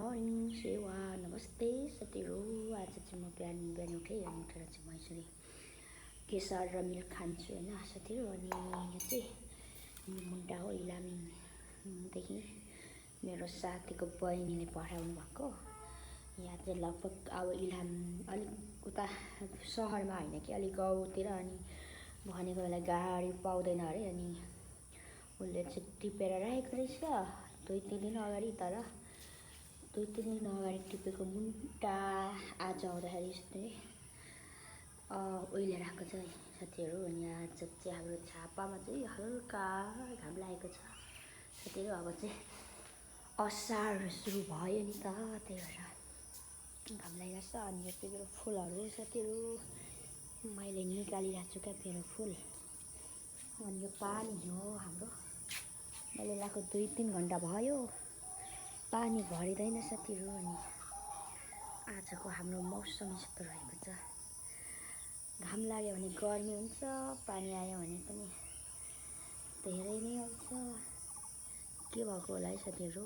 Morning सेवा नमस्ते साथीहरू। आज चाहिँ म बिहान बिहान उठेँ अनि उठेर चाहिँ म यसरी केसर र मिल्क खान्छु होइन साथीहरू। अनि यहाँ चाहिँ मुन्टा हो इलामदेखि मेरो साथीको बहिनीले पठाउनु भएको। यहाँ चाहिँ लगभग अब इलाम अलिक उता सहरमा होइन कि अलिक गाउँतिर, अनि भनेको बेला गाडी पाउँदैन अरे। अनि उसले चाहिँ टिपेर राखेको रहेछ 2-3 दिन अगाडि। तर 2-3 दिन अगाडि टिपेको मुन्टा आज आउँदाखेरि चाहिँ उहिले राखेको छ साथीहरू। अनि आज चाहिँ हाम्रो झापामा चाहिँ हल्का घाम लागेको छ साथीहरू। अब चाहिँ असार सुरु भयो नि त, त्यही भएर घाम लागिरहेको छ। अनि यो चाहिँ मेरो फुलहरू साथीहरू मैले निकालिरहेको छु क्या मेरो फुल। अनि यो पानी हो हाम्रो, मैले लगाएको 2-3 घन्टा भयो, पानी भरिँदैन साथीहरू। अनि आजको हाम्रो मौसम यस्तो रहेको छ, घाम लाग्यो भने गर्मी हुन्छ, पानी आयो भने पनि धेरै नै आउँछ। के भएको होला है साथीहरू।